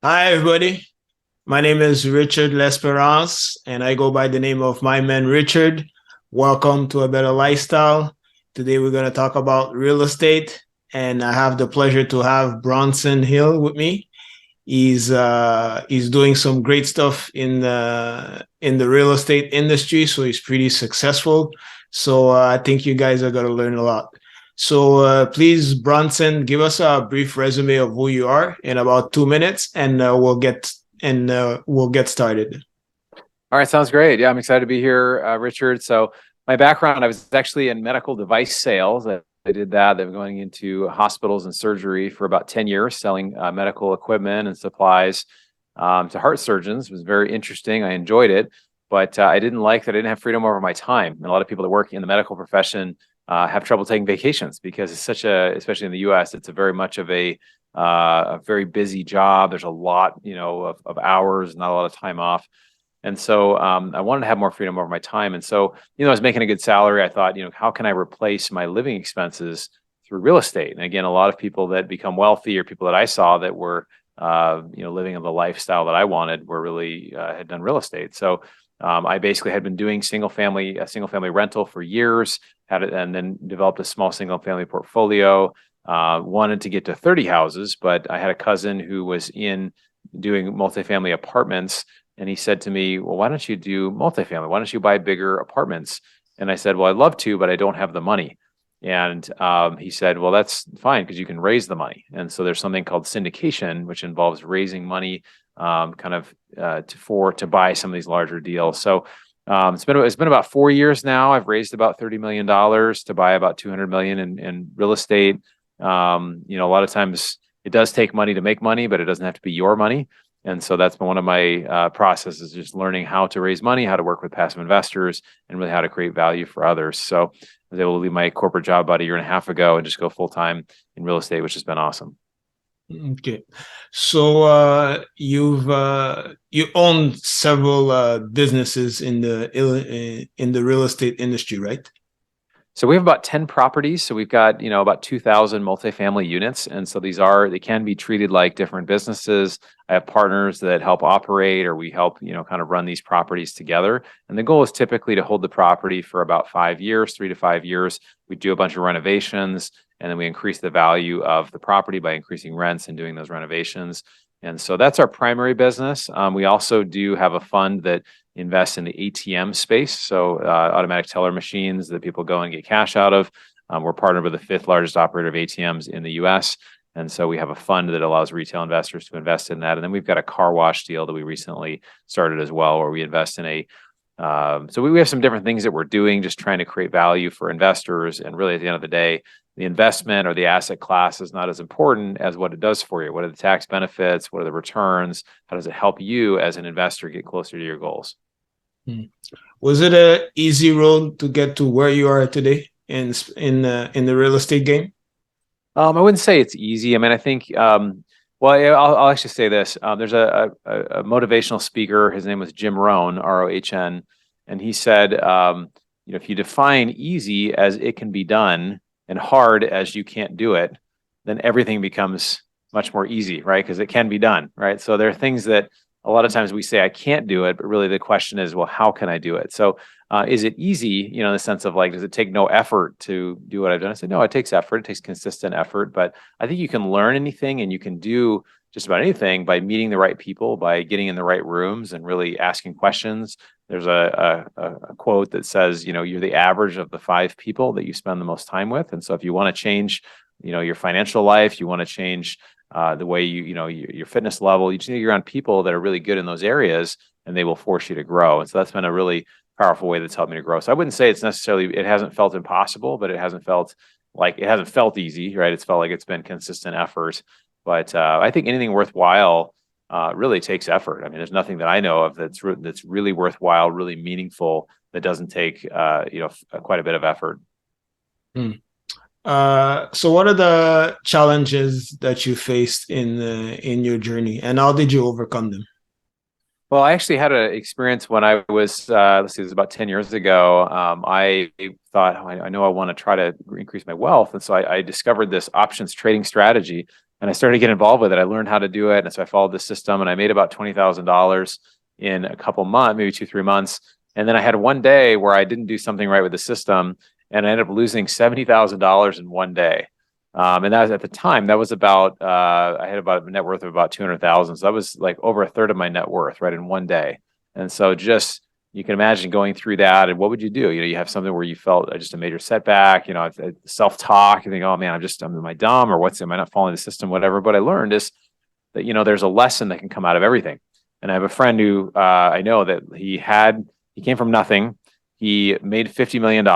Hi, everybody. My name is Richard L'Esperance, and I go by the name of my man Richard. Welcome to A Better Lifestyle. Today, we're going to talk about real estate, and I have the pleasure to have Bronson Hill with me. He's doing some great stuff in the real estate industry, so he's pretty successful. So I think you guys are going to learn a lot. So please, Bronson, give us a brief resume of who you are in about 2 minutes, and we'll get started. All right, sounds great. Yeah, I'm excited to be here, Richard. So my background, I was actually in medical device sales. I did that. I've been going into hospitals and surgery for about 10 years, selling medical equipment and supplies to heart surgeons. It was very interesting. I enjoyed it, but I didn't like that I didn't have freedom over my time. And a lot of people that work in the medical profession have trouble taking vacations because it's especially in the U.S., it's a very much of a very busy job. There's a lot, of hours, not a lot of time off. And so I wanted to have more freedom over my time. And so, I was making a good salary. I thought, how can I replace my living expenses through real estate? And again, a lot of people that become wealthy or people that I saw that were, living in the lifestyle that I wanted were really had done real estate. So I basically had been doing single family rental for years, had it, and then developed a small single family portfolio. Wanted to get to 30 houses, but I had a cousin who was in doing multifamily apartments. And he said to me, well, why don't you do multifamily? Why don't you buy bigger apartments? And I said, well, I'd love to, but I don't have the money. And he said, well, that's fine because you can raise the money. And so there's something called syndication, which involves raising money to buy some of these larger deals. So it's been about 4 years now. I've raised about $30 million to buy about 200 million in real estate. A lot of times it does take money to make money, but it doesn't have to be your money. And so that's been one of my processes, just learning how to raise money, how to work with passive investors, and really how to create value for others. So I was able to leave my corporate job about a year and a half ago and just go full time in real estate, which has been awesome. Okay, so you own several businesses in the real estate industry, right? So we have about 10 properties. So we've got, about 2,000 multifamily units. And so they can be treated like different businesses. I have partners that help operate, or we help, kind of run these properties together. And the goal is typically to hold the property for about 5 years, 3 to 5 years. We do a bunch of renovations, and then we increase the value of the property by increasing rents and doing those renovations. And so that's our primary business. We also do have a fund that invest in the ATM space, so automatic teller machines that people go and get cash out of. We're partnered with the fifth largest operator of ATMs in the U.S., and so we have a fund that allows retail investors to invest in that. And then we've got a car wash deal that we recently started as well, where we invest in so we have some different things that we're doing, just trying to create value for investors. And really, at the end of the day, the investment or the asset class is not as important as what it does for you. What are the tax benefits? What are the returns? How does it help you as an investor get closer to your goals? Hmm. Was it a easy road to get to where you are today in the real estate game? I wouldn't say it's easy. I mean, I think, well, yeah, I'll actually say this. There's a motivational speaker. His name was Jim Rohn, Rohn, and he said, if you define easy as it can be done and hard as you can't do it, then everything becomes much more easy, right? Because it can be done, right? So there are things that a lot of times we say I can't do it, but really the question is, well, how can I do it? So is it easy, in the sense of like, does it take no effort to do what I've done? I said, no, it takes effort. It takes consistent effort, but I think you can learn anything and you can do just about anything by meeting the right people, by getting in the right rooms and really asking questions. There's a quote that says, you're the average of the 5 people that you spend the most time with. And so if you want to change, your financial life, you want to change the way your fitness level, you just need to get around people that are really good in those areas, and they will force you to grow. And so that's been a really powerful way that's helped me to grow. So I wouldn't say it hasn't felt impossible, but it hasn't felt easy, right? It's felt like it's been consistent effort. But I think anything worthwhile really takes effort. I mean, there's nothing that I know of that's really worthwhile, really meaningful, that doesn't take quite a bit of effort. Hmm. So what are the challenges that you faced in your journey, and how did you overcome them? Well, I actually had an experience when I was, let's see, it was about 10 years ago. I thought, I know I want to try to increase my wealth. And so I discovered this options trading strategy And I started to get involved with it. I learned how to do it. And so I followed the system and I made about $20,000 in a couple months, maybe 2, 3 months. And then I had one day where I didn't do something right with the system and I ended up losing $70,000 in one day. And that was at the time, that was about, I had about a net worth of about 200,000. So that was like over a third of my net worth, right, in one day. And so just, you can imagine going through that and what would you do? You have something where you felt just a major setback, self-talk, you think, oh man, am I dumb or am I not following the system, whatever. But I learned is that, there's a lesson that can come out of everything. And I have a friend who I know that he came from nothing. He made $50 million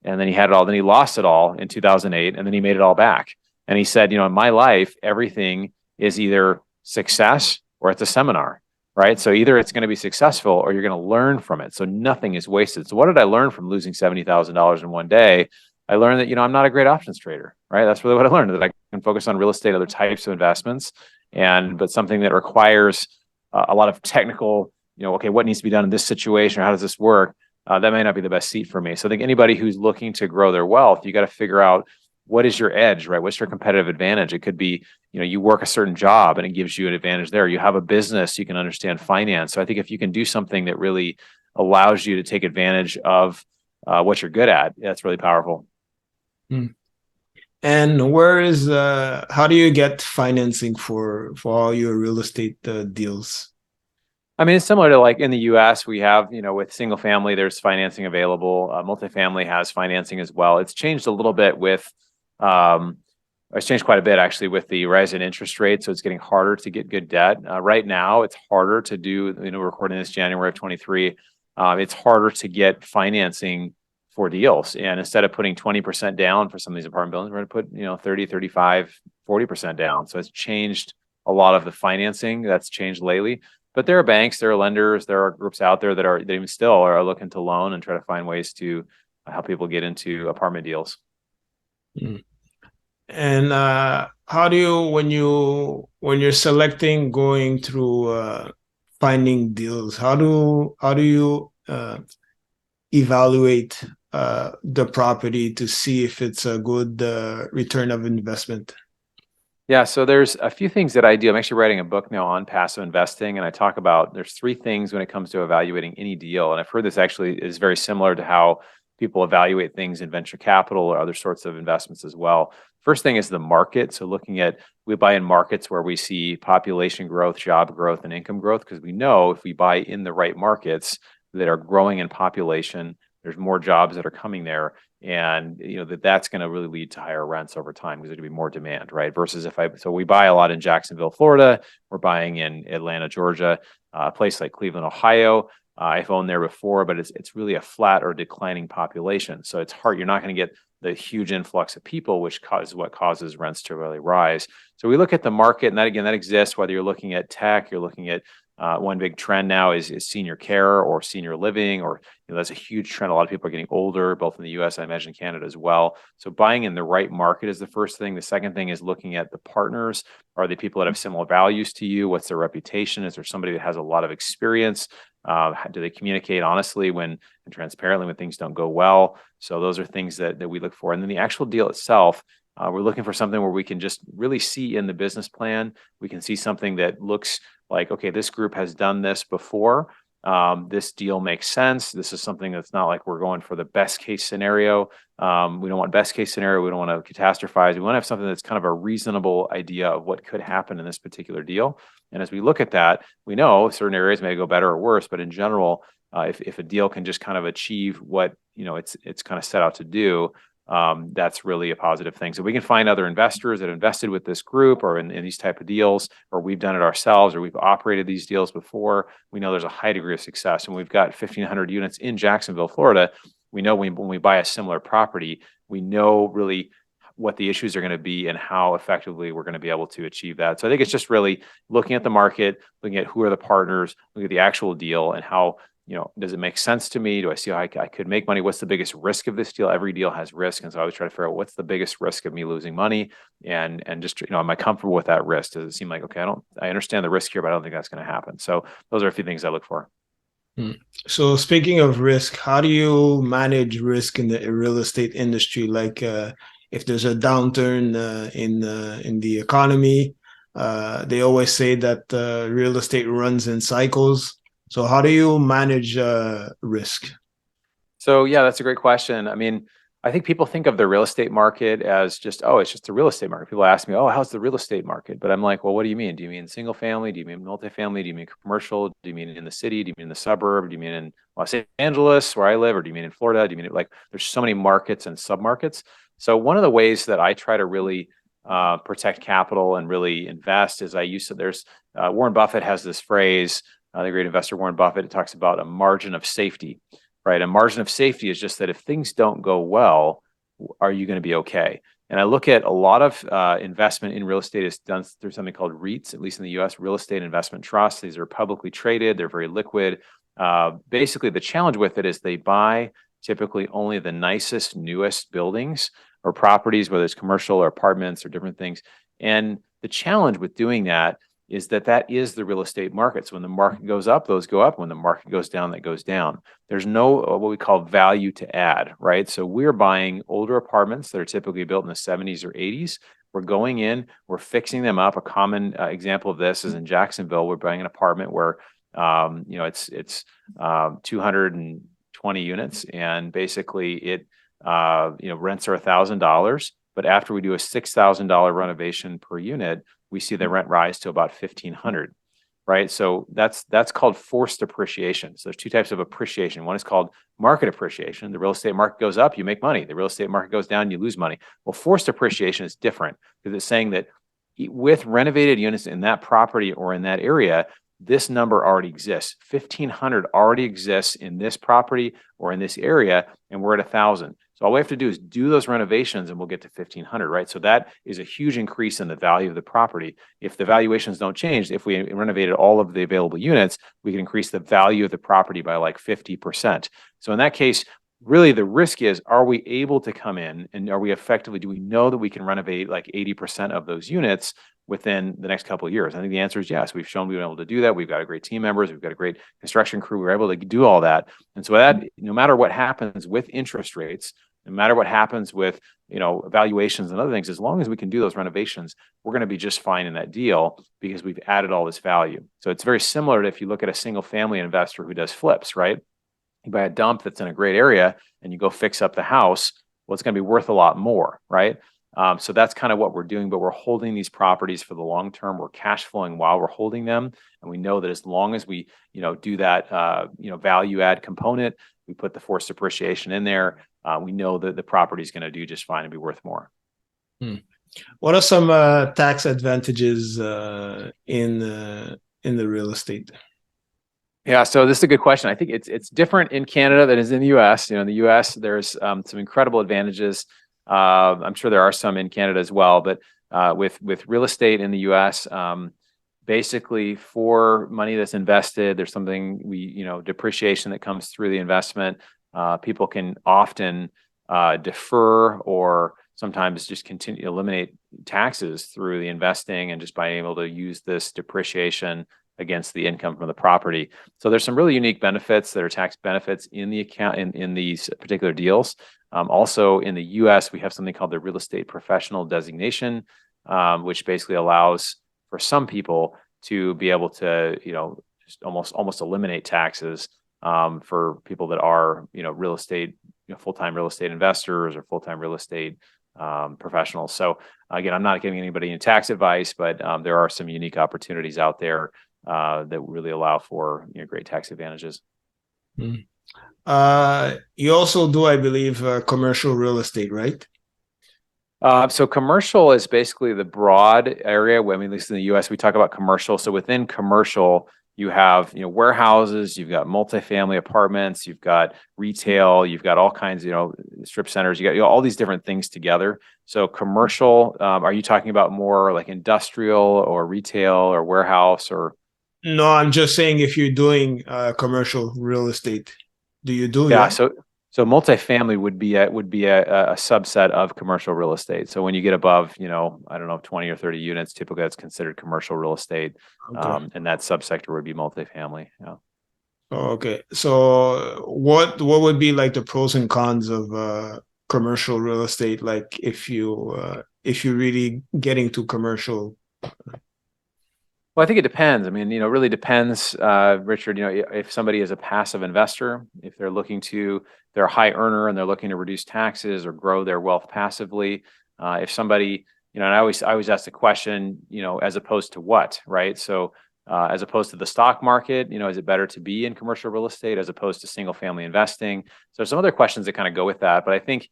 and then he had it all. Then he lost it all in 2008 and then he made it all back. And he said, in my life, everything is either success or it's a seminar. Right. So either it's going to be successful or you're going to learn from it. So nothing is wasted. So what did I learn from losing $70,000 in one day? I learned that, I'm not a great options trader. Right. That's really what I learned, that I can focus on real estate, other types of investments, but something that requires a lot of technical, okay, what needs to be done in this situation or how does this work? That may not be the best seat for me. So I think anybody who's looking to grow their wealth, you got to figure out what is your edge, right? What's your competitive advantage? It could be, you work a certain job and it gives you an advantage there. You have a business, you can understand finance. So I think if you can do something that really allows you to take advantage of what you're good at, that's really powerful. And how do you get financing for all your real estate deals? I mean, it's similar to like in the US, we have, with single family, there's financing available. Multifamily has financing as well. It's changed a little bit it's changed quite a bit actually with the rise in interest rates. So it's getting harder to get good debt. Right now, it's harder to do, we're recording this January of 23. It's harder to get financing for deals. And instead of putting 20% down for some of these apartment buildings, we're going to put, 30, 35, 40% down. So it's changed a lot of the financing that's changed lately. But there are banks, there are lenders, there are groups out there that even still are looking to loan and try to find ways to help people get into apartment deals. And how do you, when you're selecting, going through finding deals, how do you evaluate the property to see if it's a good return of investment? Yeah, so there's a few things that I do. I'm actually writing a book now on passive investing, and I talk about there's 3 things when it comes to evaluating any deal. And I've heard this actually is very similar to how people evaluate things in venture capital or other sorts of investments as well. First thing is the market. So we buy in markets where we see population growth, job growth, and income growth, because we know if we buy in the right markets that are growing in population, there's more jobs that are coming there. And that's going to really lead to higher rents over time because there's going to be more demand, right? Versus so we buy a lot in Jacksonville, Florida. We're buying in Atlanta, Georgia, a place like Cleveland, Ohio. I've owned there before, but it's really a flat or declining population. So it's hard. You're not going to get the huge influx of people, which is what causes rents to really rise. So we look at the market, and that exists, whether you're looking at tech, you're looking at one big trend now is senior care or senior living, or that's a huge trend. A lot of people are getting older, both in the US, I imagine Canada as well. So buying in the right market is the first thing. The second thing is looking at the partners. Are they people that have similar values to you? What's their reputation? Is there somebody that has a lot of experience? Do they communicate honestly and transparently when things don't go well? So those are things that we look for. And then the actual deal itself, we're looking for something where we can just really see in the business plan. We can see something that looks like, okay, this group has done this before. This deal makes sense. This is something that's not like we're going for the best case scenario. We don't want best case scenario. We don't want to catastrophize. We want to have something that's kind of a reasonable idea of what could happen in this particular deal. And as we look at that, we know certain areas may go better or worse, but in general, if a deal can just kind of achieve what it's kind of set out to do, that's really a positive thing. So we can find other investors that invested with this group or in these type of deals, or we've done it ourselves, or we've operated these deals before. We know there's a high degree of success, and we've got 1,500 units in Jacksonville, Florida. We know when we buy a similar property, we know really what the issues are going to be and how effectively we're going to be able to achieve that. So I think it's just really looking at the market, looking at who are the partners, looking at the actual deal and how, does it make sense to me? Do I see how I could make money? What's the biggest risk of this deal? Every deal has risk. And so I always try to figure out what's the biggest risk of me losing money, and just, am I comfortable with that risk? Does it seem like, okay, I understand the risk here, but I don't think that's going to happen. So those are a few things I look for. So speaking of risk, how do you manage risk in the real estate industry? Like if there's a downturn in the economy. They always say that real estate runs in cycles. So how do you manage risk? So yeah, that's a great question. I mean, I think people think of the real estate market as just, oh, it's just a real estate market. People ask me, oh, how's the real estate market? But I'm like, well, what do you mean? Do you mean single family? Do you mean multifamily? Do you mean commercial? Do you mean in the city? Do you mean in the suburb? Do you mean in Los Angeles, where I live? Or do you mean in Florida? Do you mean like there's so many markets and submarkets? So one of the ways that I try to really protect capital and really invest is I use to, there's Warren Buffett has this phrase, the great investor Warren Buffett, it talks about a margin of safety. Right. A margin of safety is just that if things don't go well, are you going to be okay? And I look at a lot of investment in real estate is done through something called REITs, at least in the US, real estate investment trusts. These are publicly traded. They're very liquid. Basically, the challenge with it is they buy typically only the nicest, newest buildings or properties, whether it's commercial or apartments or different things. And the challenge with doing that is that that is the real estate market. So when the market goes up, those go up. When the market goes down, that goes down. There's no what we call value to add, right? So we're buying older apartments that are typically built in the 70s or 80s. We're going in, we're fixing them up. A common example of this is in Jacksonville. We're buying an apartment where it's 220 units, and basically it rents are $1,000. But after we do a $6,000 renovation per unit, we see the rent rise to about 1,500, right? So that's called forced appreciation. So there's two types of appreciation. One is called market appreciation. The real estate market goes up, you make money. The real estate market goes down, you lose money. Well, forced appreciation is different because it's saying that with renovated units in that property or in that area, this number already exists. 1,500 already exists in this property or in this area, and we're at 1,000. So all we have to do is do those renovations and we'll get to 1,500, right? So that is a huge increase in the value of the property. If the valuations don't change, if we renovated all of the available units, we can increase the value of the property by like 50%. So in that case, really the risk is, are we able to come in and are we effectively, do we know that we can renovate like 80% of those units within the next couple of years? I think the answer is yes. We've shown we've been able to do that. We've got a great team members. We've got a great construction crew. We're able to do all that. And so that, no matter what happens with interest rates, no matter what happens with, valuations and other things, as long as we can do those renovations, we're going to be just fine in that deal because we've added all this value. So it's very similar to if you look at a single family investor who does flips, right? You buy a dump that's in a great area and you go fix up the house. Well, it's going to be worth a lot more, right? So that's kind of what we're doing, but we're holding these properties for the long term. We're cash flowing while we're holding them. And we know that as long as we, do that, value add component, we put the forced appreciation in there, we know that the property is going to do just fine and be worth more. What are some tax advantages in the real estate? Yeah, so this is a good question. I think it's different in Canada than it is in the US. In the US, there's some incredible advantages. I'm sure there are some in Canada as well, but with real estate in the US, basically for money that's invested, there's something depreciation that comes through the investment. People can often defer or sometimes just continue to eliminate taxes through the investing and just by able to use this depreciation against the income from the property. So there's some really unique benefits that are tax benefits in the account in these particular deals. Also in the US, we have something called the real estate professional designation, which basically allows for some people to be able to, just almost eliminate taxes for people that are, real estate, full-time real estate investors or full-time real estate professionals. So again, I'm not giving anybody any tax advice, but there are some unique opportunities out there that really allow for great tax advantages. You also do, I believe, commercial real estate, right? So commercial is basically the broad area. At least in the U.S., we talk about commercial. So within commercial, you have warehouses, you've got multifamily apartments, you've got retail, you've got all kinds, strip centers, you got all these different things together. So commercial, are you talking about more like industrial or retail or warehouse or? No, I'm just saying if you're doing commercial real estate, do you do? Yeah. So multifamily would be a subset of commercial real estate. So when you get above, 20 or 30 units, typically that's considered commercial real estate. Okay. And that subsector would be multifamily. Yeah. Oh, okay. So what would be like the pros and cons of commercial real estate? Like if you really get into commercial. Well, I think it depends. I mean, it really depends, Richard. If somebody is a passive investor, if they're a high earner and they're looking to reduce taxes or grow their wealth passively. If somebody, and I always ask the question, as opposed to what, right? So, as opposed to the stock market, is it better to be in commercial real estate as opposed to single family investing? So, some other questions that kind of go with that. But I think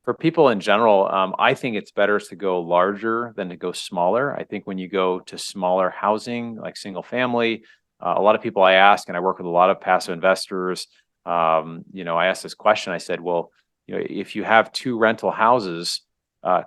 for people in general, I think it's better to go larger than to go smaller. I think when you go to smaller housing, like single family, a lot of people I ask, and I work with a lot of passive investors, I asked this question. I said, well, if you have two rental houses,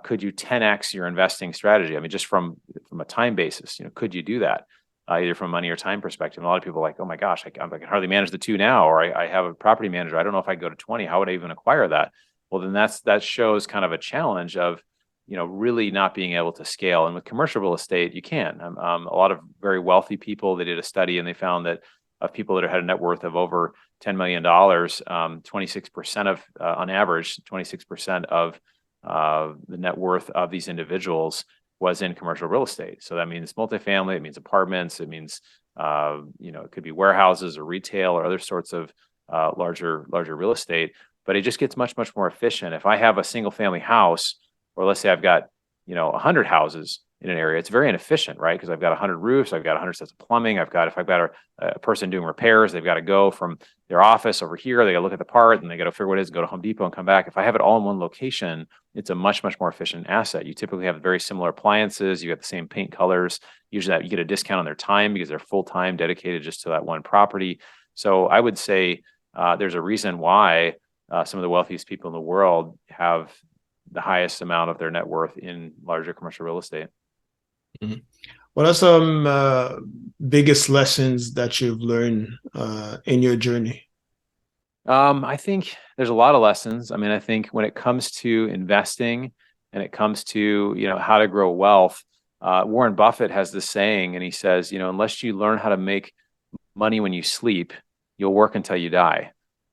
could you 10x your investing strategy? I mean, just from a time basis, could you do that? Either from money or time perspective. And a lot of people are like, oh my gosh, I can hardly manage the two now, or I have a property manager. I don't know if I go to 20. How would I even acquire that? Well, then that shows kind of a challenge of, really not being able to scale. And with commercial real estate, you can. A lot of very wealthy people, they did a study and they found that of people that had a net worth of over $10 million, 26% of, on average, 26% of the net worth of these individuals was in commercial real estate. So that means multifamily, it means apartments, it means, it could be warehouses or retail or other sorts of larger real estate. But it just gets much, much more efficient. If I have a single family house, or let's say I've got, 100 houses in an area, it's very inefficient, right? Because I've got 100 roofs, I've got 100 sets of plumbing. If I've got a person doing repairs, they've got to go from their office over here, they got to look at the part and they got to figure what it is, go to Home Depot and come back. If I have it all in one location, it's a much, much more efficient asset. You typically have very similar appliances, you got the same paint colors. Usually you get a discount on their time because they're full-time dedicated just to that one property. So I would say there's a reason why some of the wealthiest people in the world have the highest amount of their net worth in larger commercial real estate. Mm-hmm. What are some biggest lessons that you've learned in your journey? I think there's a lot of lessons. I mean, I think when it comes to investing and it comes to, how to grow wealth, Warren Buffett has this saying, and he says, unless you learn how to make money when you sleep, you'll work until you die.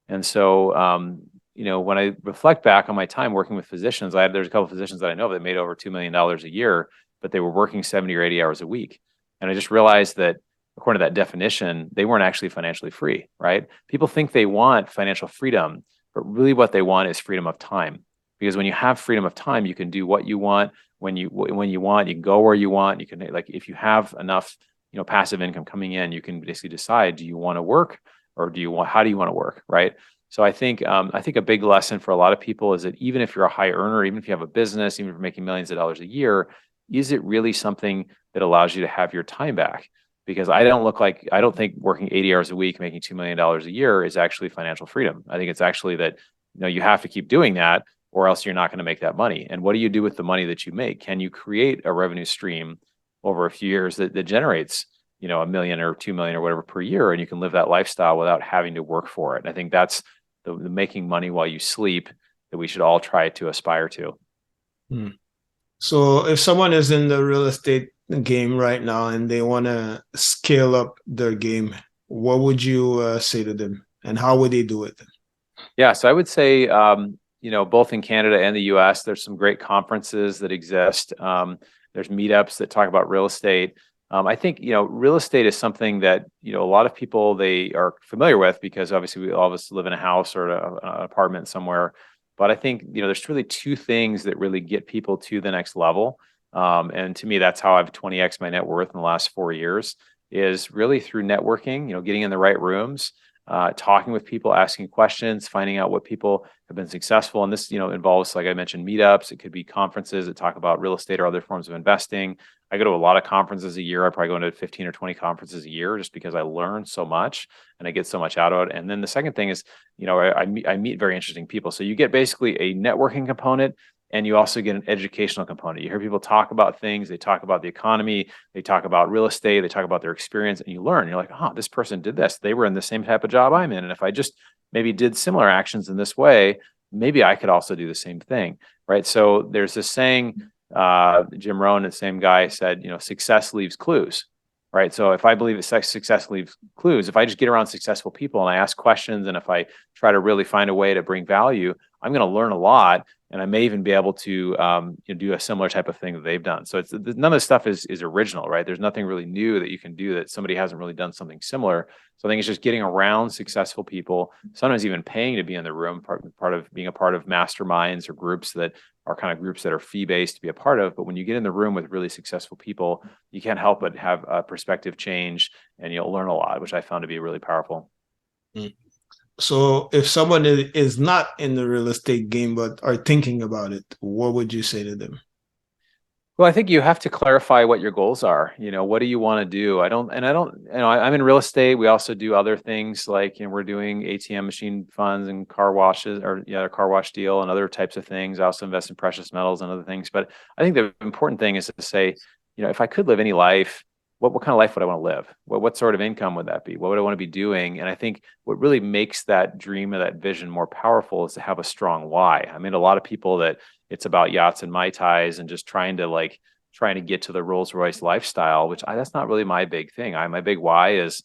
And so, when I reflect back on my time working with physicians, there's a couple of physicians that I know that made over $2 million a year, but they were working 70 or 80 hours a week. And I just realized that according to that definition, they weren't actually financially free, right? People think they want financial freedom, but really what they want is freedom of time. Because when you have freedom of time, you can do what you want when you want, you can go where you want. You can, like, if you have enough, passive income coming in, you can basically decide, do you want to work or how do you want to work, right? So I think a big lesson for a lot of people is that even if you're a high earner, even if you have a business, even if you're making millions of dollars a year, is it really something that allows you to have your time back? Because I don't think working 80 hours a week, making $2 million a year is actually financial freedom. I think it's actually that, you have to keep doing that or else you're not going to make that money. And what do you do with the money that you make? Can you create a revenue stream over a few years that generates, $1 million or $2 million or whatever per year, and you can live that lifestyle without having to work for it? And I think that's the making money while you sleep that we should all try to aspire to. Hmm. So if someone is in the real estate game right now and they want to scale up their game, what would you say to them and how would they do it? Yeah, so I would say, both in Canada and the US, there's some great conferences that exist. There's meetups that talk about real estate. I think, real estate is something that, a lot of people, they are familiar with because obviously all of us live in a house or an apartment somewhere. But I think, there's really two things that really get people to the next level. And to me, that's how I've 20x my net worth in the last 4 years is really through networking, getting in the right rooms, talking with people, asking questions, finding out what people have been successful. And this, involves, like I mentioned, meetups. It could be conferences that talk about real estate or other forms of investing. I go to a lot of conferences a year. I probably go into 15 or 20 conferences a year just because I learn so much and I get so much out of it. And then the second thing is, I meet very interesting people. So you get basically a networking component and you also get an educational component. You hear people talk about things, they talk about the economy, they talk about real estate, they talk about their experience, and you learn. You're like, oh, this person did this. They were in the same type of job I'm in. And if I just maybe did similar actions in this way, maybe I could also do the same thing, right? So there's this saying, Jim Rohn, the same guy, said, success leaves clues, right? So if I believe that success leaves clues, if I just get around successful people and I ask questions, and if I try to really find a way to bring value, I'm going to learn a lot, and I may even be able to do a similar type of thing that they've done. So it's none of this stuff is original, right? There's nothing really new that you can do that somebody hasn't really done something similar. So I think it's just getting around successful people, sometimes even paying to be in the room, part of being a part of masterminds or groups that are kind of groups that are fee-based to be a part of. But when you get in the room with really successful people, you can't help but have a perspective change, and you'll learn a lot, which I found to be really powerful. Mm. So if someone is not in the real estate game but are thinking about it, what would you say to them? Well, I think you have to clarify what your goals are. What do you want to do? I'm in real estate. We also do other things like, we're doing ATM machine funds and car washes, or a car wash deal and other types of things. I also invest in precious metals and other things. But I think the important thing is to say, if I could live any life, what kind of life would I want to live? What sort of income would that be? What would I want to be doing? And I think what really makes that dream or that vision more powerful is to have a strong why. I mean, a lot of people that it's about yachts and Mai Tais and just trying to get to the Rolls Royce lifestyle, which that's not really my big thing. My big why is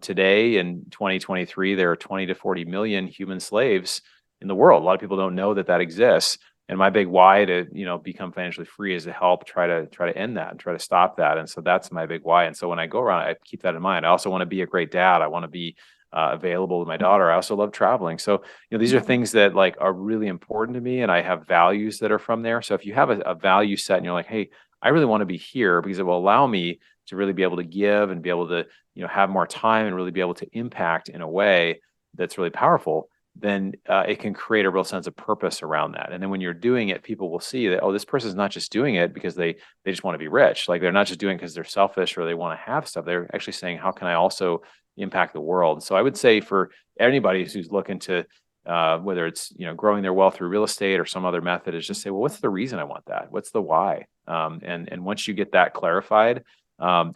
today in 2023, there are 20 to 40 million human slaves in the world. A lot of people don't know that exists. And my big why to, become financially free is to help try to end that and try to stop that. And so that's my big why. And so when I go around, I keep that in mind. I also want to be a great dad. I want to be available with my daughter. I also love traveling. So, these are things that are really important to me, and I have values that are from there. So if you have a value set and you're like, hey, I really want to be here because it will allow me to really be able to give and be able to, have more time and really be able to impact in a way that's really powerful, then it can create a real sense of purpose around that. And then when you're doing it, people will see that, oh, this person's not just doing it because they just want to be rich. Like, they're not just doing it because they're selfish or they want to have stuff. They're actually saying, how can I also impact the world? So I would say for anybody who's looking to, whether it's, growing their wealth through real estate or some other method, is just say, well, what's the reason I want that? What's the why? And once you get that clarified,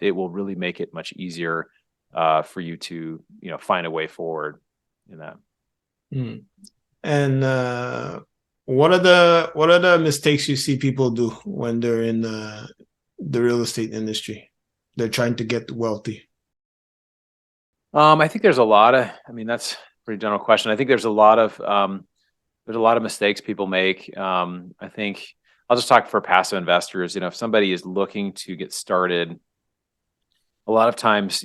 it will really make it much easier for you to, find a way forward in that. Mm. And what are the mistakes you see people do when they're in the real estate industry? They're trying to get wealthy. I think there's a lot of, that's a pretty general question. I think there's a lot of mistakes people make. I think I'll just talk for passive investors. If somebody is looking to get started, a lot of times,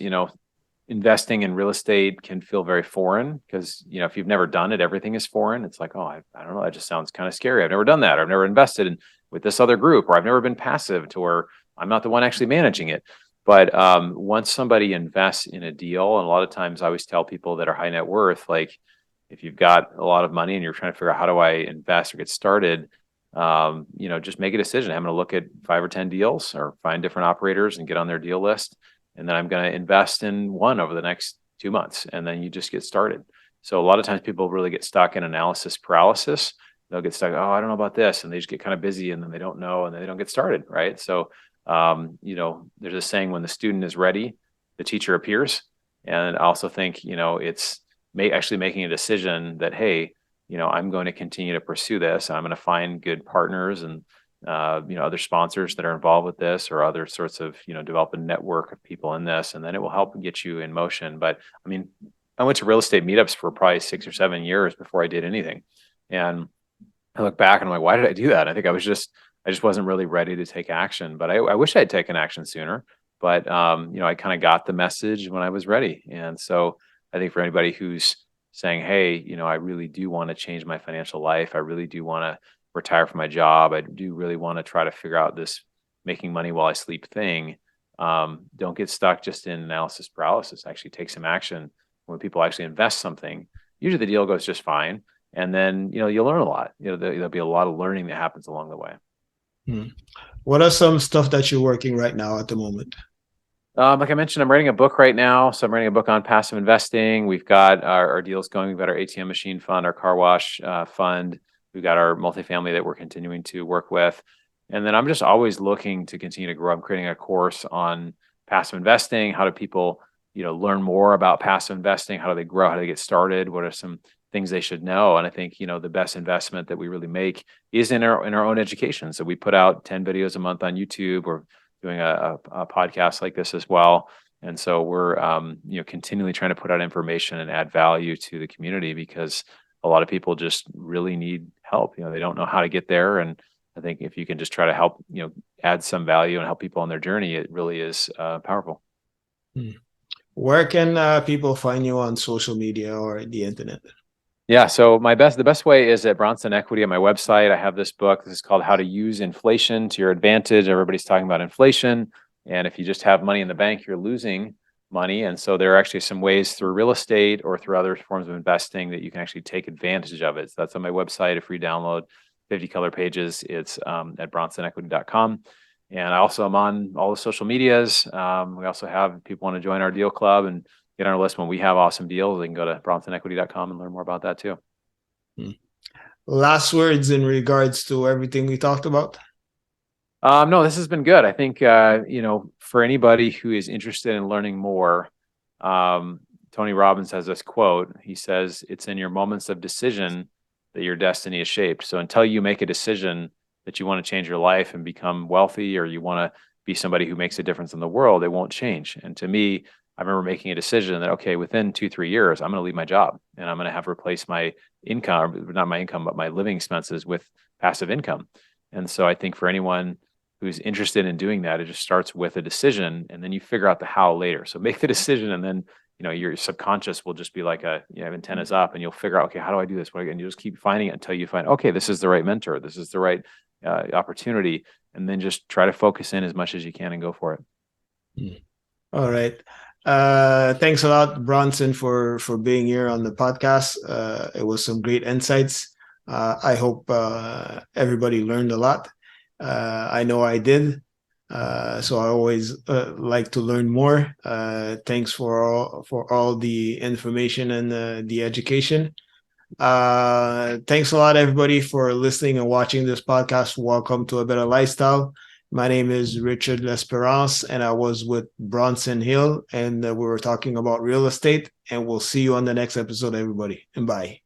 investing in real estate can feel very foreign because, if you've never done it, everything is foreign. It's like, oh, I don't know, that just sounds kind of scary. I've never done that. Or I've never invested with this other group, or I've never been passive to where I'm not the one actually managing it. But once somebody invests in a deal, and a lot of times I always tell people that are high net worth, like, if you've got a lot of money and you're trying to figure out how do I invest or get started, just make a decision. I'm going to look at 5 or 10 deals or find different operators and get on their deal list. And then I'm going to invest in one over the next 2 months. And then you just get started. So a lot of times people really get stuck in analysis paralysis. They'll get stuck, oh, I don't know about this. And they just get kind of busy, and then they don't know, and then they don't get started, right? So, there's a saying, when the student is ready, the teacher appears. And I also think, it's actually making a decision that, hey, I'm going to continue to pursue this. I'm going to find good partners and other sponsors that are involved with this, or other sorts of, develop a network of people in this, and then it will help get you in motion. But I went to real estate meetups for probably 6 or 7 years before I did anything. And I look back and I'm like, why did I do that? I think I just wasn't really ready to take action, but I wish I'd taken action sooner. But, I kind of got the message when I was ready. And so I think for anybody who's saying, hey, I really do want to change my financial life, I really do want to retire from my job, I do really want to try to figure out this making money while I sleep thing. Don't get stuck just in analysis paralysis. Actually take some action. When people actually invest something, usually the deal goes just fine. And then, you'll learn a lot. There'll be a lot of learning that happens along the way. Hmm. What are some stuff that you're working right now at the moment? Like I mentioned, I'm writing a book right now. So I'm writing a book on passive investing. We've got our deals going. We've got our ATM machine fund, our car wash fund. We've got our multifamily that we're continuing to work with. And then I'm just always looking to continue to grow. I'm creating a course on passive investing. How do people, learn more about passive investing? How do they grow? How do they get started? What are some things they should know? And I think, the best investment that we really make is in our own education. So we put out 10 videos a month on YouTube. We're doing a podcast like this as well. And so we're, continually trying to put out information and add value to the community, because a lot of people just really need help. They don't know how to get there. And I think if you can just try to help, add some value and help people on their journey, it really is powerful. Where can people find you on social media or the internet? Yeah, so the best way is at Bronson Equity on my website. I have this book. This is called How to Use Inflation to Your Advantage. Everybody's talking about inflation. And if you just have money in the bank, you're losing money. And so there are actually some ways through real estate or through other forms of investing that you can actually take advantage of it. So that's on my website, a free download, 50 color pages. It's at bronsonequity.com. And I also am on all the social medias. We also have people want to join our deal club and get on our list when we have awesome deals. They can go to bronsonequity.com and learn more about that too. Last words in regards to everything we talked about? No, this has been good. I think, for anybody who is interested in learning more, Tony Robbins has this quote. He says, "It's in your moments of decision that your destiny is shaped." So until you make a decision that you want to change your life and become wealthy, or you want to be somebody who makes a difference in the world, it won't change. And to me, I remember making a decision that, okay, within 2-3 years, I'm going to leave my job and I'm going to have replaced my income, not my income, but my living expenses with passive income. And so I think for anyone who's interested in doing that, it just starts with a decision and then you figure out the how later. So make the decision and then, your subconscious will just be like antennas up and you'll figure out, okay, how do I do this? And you just keep finding it until you find, okay, this is the right mentor. This is the right opportunity. And then just try to focus in as much as you can and go for it. All right. Thanks a lot, Bronson, for being here on the podcast. It was some great insights. I hope everybody learned a lot. I know I did. So I always like to learn more. Thanks for all the information and the education. Thanks a lot, everybody, for listening and watching this podcast. Welcome to A Better Lifestyle. My name is Richard L'Esperance, and I was with Bronson Hill, and we were talking about real estate. And we'll see you on the next episode, everybody. And bye.